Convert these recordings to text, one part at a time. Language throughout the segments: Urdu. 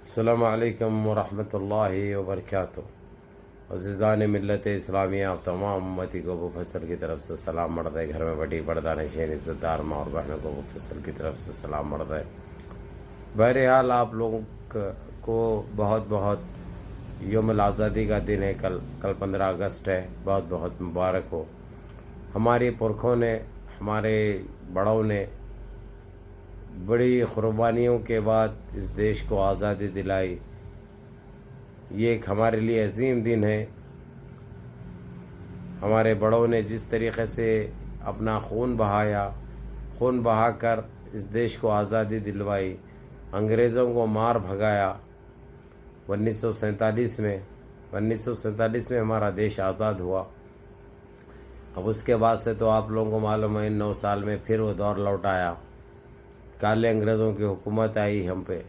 السلام علیکم ورحمۃ اللہ وبرکاتہ۔ عزیزان ملت اسلامیہ، تمام امتی کو ابو فصل کی طرف سے سلام مرد ہے۔ گھر میں بڑی پردہ نشین عزت دار ماں اور بہنوں کو ابو فصل کی طرف سے سلام مرد ہے۔ بہرحال آپ لوگوں کو بہت بہت یوم الآزادی کا دن ہے۔ کل 15 اگست ہے، بہت بہت مبارک ہو۔ ہمارے پرکھوں نے، ہمارے بڑوں نے بڑی قربانیوں کے بعد اس دیش کو آزادی دلائی۔ یہ ایک ہمارے لیے عظیم دن ہے۔ ہمارے بڑوں نے جس طریقے سے اپنا خون بہایا، خون بہا کر اس دیش کو آزادی دلوائی، انگریزوں کو مار بھگایا 1947 میں 1947 میں ہمارا دیش آزاد ہوا۔ اب اس کے بعد سے تو آپ لوگوں کو معلوم ہے، ان 9 سال میں پھر وہ دور لوٹ آیا۔ کالے انگریزوں کی حکومت آئی ہم پہ،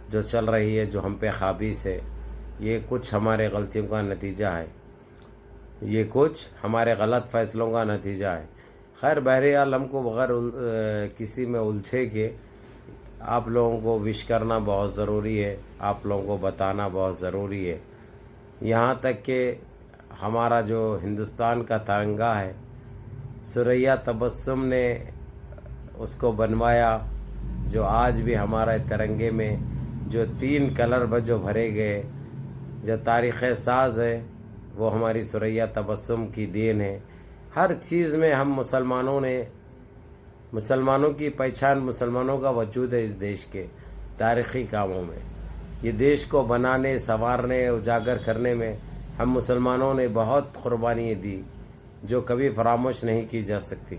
جو چل رہی ہے، جو ہم پہ قابض ہے۔ یہ کچھ ہمارے غلطیوں کا نتیجہ ہے، یہ کچھ ہمارے غلط فیصلوں کا نتیجہ ہے۔ خیر بہرحال ہم کو بغیر کسی میں الجھے کے آپ لوگوں کو وش کرنا بہت ضروری ہے، آپ لوگوں کو بتانا بہت ضروری ہے۔ یہاں تک کہ ہمارا جو ہندوستان کا ترنگا ہے، ثریا تبسم نے اس کو بنوایا، جو آج بھی ہمارے ترنگے میں جو 3 کلر جو بھرے گئے، جو تاریخ ساز ہے، وہ ہماری ثریا تبسم کی دین ہے۔ ہر چیز میں ہم مسلمانوں کی پہچان، مسلمانوں کا وجود ہے اس دیش کے تاریخی کاموں میں۔ یہ دیش کو بنانے، سنوارنے، اجاگر کرنے میں ہم مسلمانوں نے بہت قربانی دی، جو کبھی فراموش نہیں کی جا سکتی۔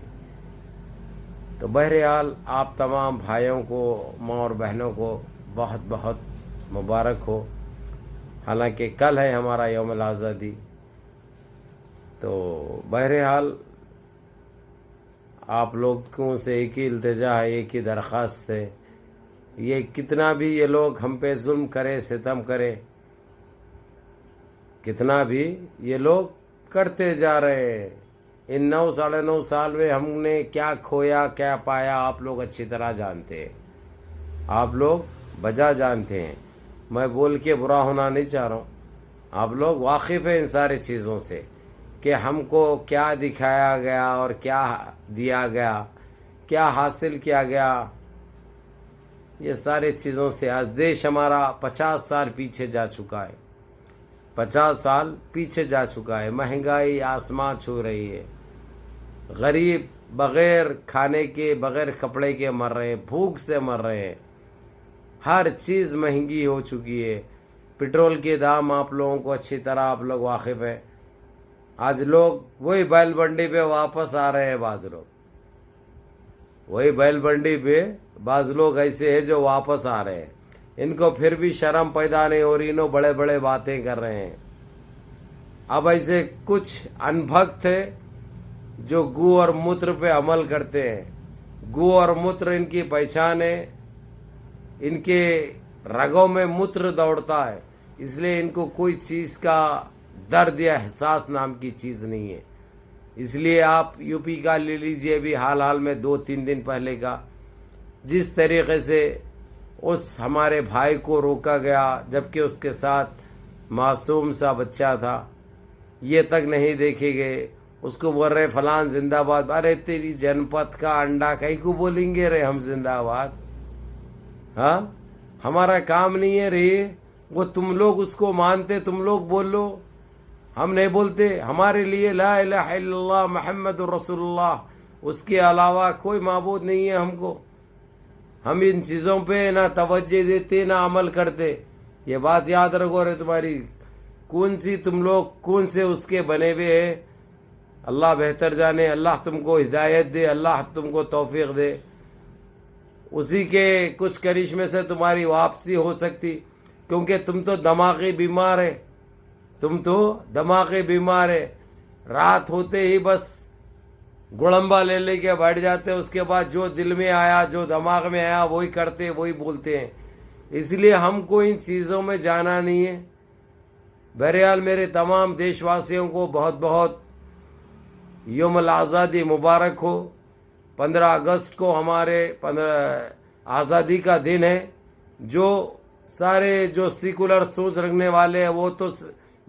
تو بہرحال آپ تمام بھائیوں کو، ماں اور بہنوں کو بہت بہت مبارک ہو۔ حالانکہ کل ہے ہمارا یوم الآزادی۔ تو بہرحال آپ لوگوں سے ایک ہی التجا ہے، ایک ہی درخواست ہے، یہ کتنا بھی یہ لوگ ہم پہ ظلم کرے، ستم کرے، کتنا بھی یہ لوگ کرتے جا رہے ہیں، ان 9 ساڑھے 9 سال میں ہم نے کیا کھویا کیا پایا آپ لوگ اچھی طرح جانتے ہیں، آپ لوگ بجا جانتے ہیں۔ میں بول کے برا ہونا نہیں چاہ رہا ہوں، آپ لوگ واقف ہیں ان ساری چیزوں سے کہ ہم کو کیا دکھایا گیا اور کیا دیا گیا، کیا حاصل کیا گیا۔ یہ سارے چیزوں سے آج دیش ہمارا 50 سال پیچھے جا چکا ہے، 50 سال پیچھے جا چکا ہے۔ مہنگائی آسمان چھو رہی ہے، غریب بغیر کھانے کے، بغیر کپڑے کے مر رہے ہیں، بھوک سے مر رہے ہیں، ہر چیز مہنگی ہو چکی ہے۔ پٹرول کے دام آپ لوگوں کو اچھی طرح آپ لوگ واقف ہیں۔ آج لوگ وہی بیل بنڈی پہ واپس آ رہے ہیں، بعض لوگ وہی بیل بنڈی پہ، بعض لوگ ایسے ہیں جو واپس آ رہے ہیں۔ ان کو پھر بھی شرم پیدا نہیں ہو رہی، انہوں بڑے بڑے باتیں کر رہے ہیں۔ اب ایسے کچھ انبھکت ہیں جو گو اور موتر پہ عمل کرتے ہیں۔ گو اور موتر ان کی پہچان ہے، ان کے رگوں میں موتر دوڑتا ہے، اس لیے ان کو کوئی چیز کا درد یا احساس نام کی چیز نہیں ہے۔ اس لیے آپ یو پی کا لے لیجئے، بھی حال میں 2-3 دن پہلے کا، جس طریقے سے اس ہمارے بھائی کو روکا گیا، جبکہ اس کے ساتھ معصوم سا بچہ تھا، یہ تک نہیں دیکھے گئے۔ اس کو بول رہے فلان زندہ باد، ارے تیری جنپت کا انڈا کہیں کو بولیں گے رے ہم زندہ باد؟ ہاں، ہمارا کام نہیں ہے رے، وہ تم لوگ اس کو مانتے، تم لوگ بول لو، ہم نہیں بولتے۔ ہمارے لیے لا الہ الا اللہ محمد رسول اللہ، اس کے علاوہ کوئی معبود نہیں ہے ہم کو۔ ہم ان چیزوں پہ نہ توجہ دیتے نہ عمل کرتے۔ یہ بات یاد رکھو رے، تمہاری تم لوگ کون سے اس کے بنے ہوئے ہیں، اللہ بہتر جانے۔ اللہ تم کو ہدایت دے، اللہ تم کو توفیق دے، اسی کے کچھ کرشمے سے تمہاری واپسی ہو سکتی، کیونکہ تم تو دماغی بیمار ہے، رات ہوتے ہی بس گڑمبا لے کے بیٹھ جاتے، اس کے بعد جو دل میں آیا، جو دماغ میں آیا وہی کرتے، وہی بولتے ہیں۔ اس لیے ہم کو ان چیزوں میں جانا نہیں ہے۔ بہرحال میرے تمام دیش واسیوں کو بہت بہت یوم الآزادی مبارک ہو۔ 15 اگست کو ہمارے آزادی کا دن ہے، جو سارے جو سیکولر سوچ رکھنے والے ہیں وہ تو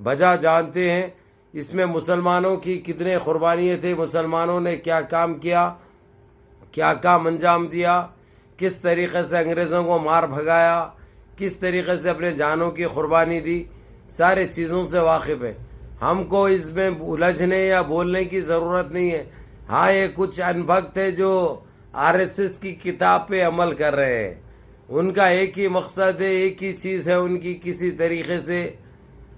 بجا جانتے ہیں اس میں مسلمانوں کی کتنے قربانیاں تھے، مسلمانوں نے کیا کام کیا، کیا کام انجام دیا، کس طریقے سے انگریزوں کو مار بھگایا، کس طریقے سے اپنے جانوں کی قربانی دی، سارے چیزوں سے واقف ہے۔ ہم کو اس میں الجھنے یا بولنے کی ضرورت نہیں ہے۔ ہاں، یہ کچھ انبھکت ہے جو RSS کی کتاب پہ عمل کر رہے ہیں، ان کا ایک ہی مقصد ہے، ایک ہی چیز ہے ان کی، کسی طریقے سے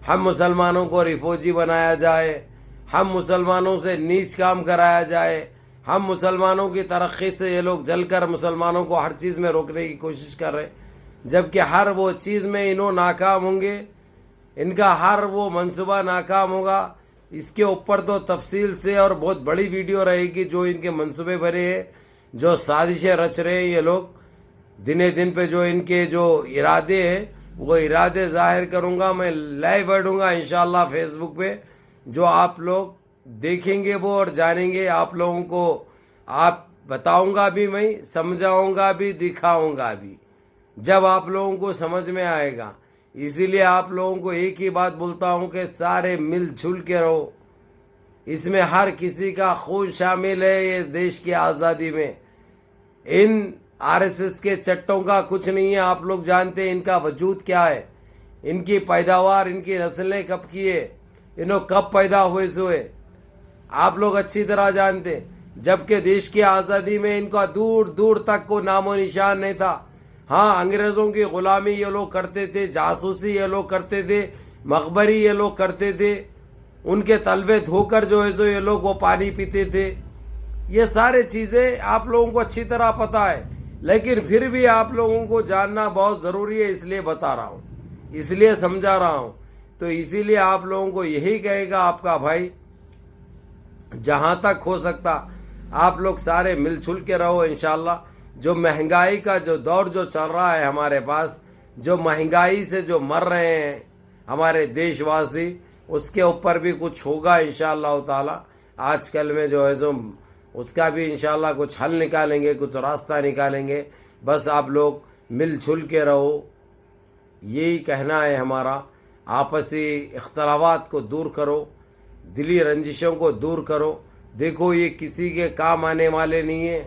ہم مسلمانوں کو ریفوجی بنایا جائے، ہم مسلمانوں سے نیچ کام کرایا جائے، ہم مسلمانوں کی ترقی سے یہ لوگ جل کر مسلمانوں کو ہر چیز میں روکنے کی کوشش کر رہے، جبکہ ہر وہ چیز میں انہوں ناکام ہوں گے، ان کا ہر وہ منصوبہ ناکام ہوگا۔ اس کے اوپر تو تفصیل سے اور بہت بڑی ویڈیو رہے گی، جو ان کے منصوبے بنے ہیں، جو سازشیں رچ رہے ہیں یہ لوگ دنے دن پہ، جو ان کے جو ارادے ہیں وہ ارادے ظاہر کروں گا، میں لائیو بیٹھوں گا انشاءاللہ فیس بک پہ، جو آپ لوگ دیکھیں گے وہ اور جانیں گے، آپ لوگوں کو آپ بتاؤں گا بھی، میں سمجھاؤں گا بھی، دکھاؤں گا بھی، جب آپ لوگوں کو سمجھ میں آئے گا۔ اسی لیے آپ لوگوں کو ایک ہی بات بولتا ہوں کہ سارے مل جل کے رہو، اس میں ہر کسی کا خون شامل ہے، یہ دیش کی آزادی میں ان RSS کے چٹوں کا کچھ نہیں ہے۔ آپ لوگ جانتے ہیں ان کا وجود کیا ہے، ان کی پیداوار، ان کی نسلیں کب کی ہے، انہوں کب پیدا ہوئے آپ لوگ اچھی طرح جانتے ہیں۔ جبکہ دیش کی آزادی میں ان کا دور دور تک کوئی نام و نشان نہیں تھا۔ ہاں، انگریزوں کی غلامی یہ لوگ کرتے تھے، جاسوسی یہ لوگ کرتے تھے، مخبری یہ لوگ کرتے تھے، ان کے تلوے دھو کر جو ہے سو یہ لوگ وہ پانی پیتے تھے۔ یہ سارے چیزیں آپ لوگوں کو اچھی طرح پتہ ہے، لیکن پھر بھی آپ لوگوں کو جاننا بہت ضروری ہے، اس لیے بتا رہا ہوں، اس لیے سمجھا رہا ہوں۔ تو اسی لیے آپ لوگوں کو یہی کہے گا آپ کا بھائی، جہاں تک ہو سکتا آپ لوگ سارے مل جل کے رہو انشاءاللہ۔ جو مہنگائی کا جو دور جو چل رہا ہے ہمارے پاس، جو مہنگائی سے جو مر رہے ہیں ہمارے دیش واسی، اس کے اوپر بھی کچھ ہوگا انشاءاللہ تعالی۔ آج کل میں جو ہے سو اس کا بھی انشاءاللہ کچھ حل نکالیں گے، کچھ راستہ نکالیں گے۔ بس آپ لوگ مل جل کے رہو، یہی کہنا ہے ہمارا۔ آپسی اختلافات کو دور کرو، دلی رنجشوں کو دور کرو۔ دیکھو، یہ کسی کے کام آنے والے نہیں ہیں،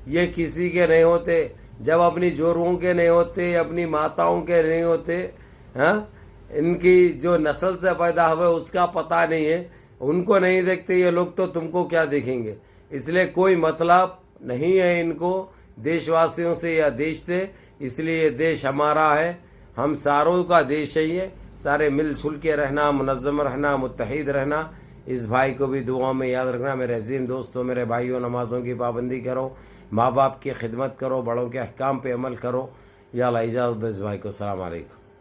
یہ کسی کے نہیں ہوتے، جب اپنی جوڑوں کے نہیں ہوتے، اپنی ماتاؤں کے نہیں ہوتے، ہاں، ان کی جو نسل سے پیدا ہوئے اس کا پتہ نہیں ہے، ان کو نہیں دیکھتے یہ لوگ، تو تم کو کیا دیکھیں گے؟ اس لیے کوئی مطلب نہیں ہے ان کو دیش واسیوں سے یا دیش سے، اس لیے یہ دیش ہمارا ہے، ہم ساروں کا دیش ہے، یہ سارے مل جل کے رہنا، منظم رہنا، متحد رہنا۔ اس بھائی کو بھی دعاؤں میں یاد رکھنا۔ میرے عظیم دوستوں، میرے بھائیوں، نمازوں کی پابندی کرو، ماں باپ کی خدمت کرو، بڑوں کے احکام پہ عمل کرو۔ یا اللہ اجازت دو اس بھائی کو۔ السلام علیکم۔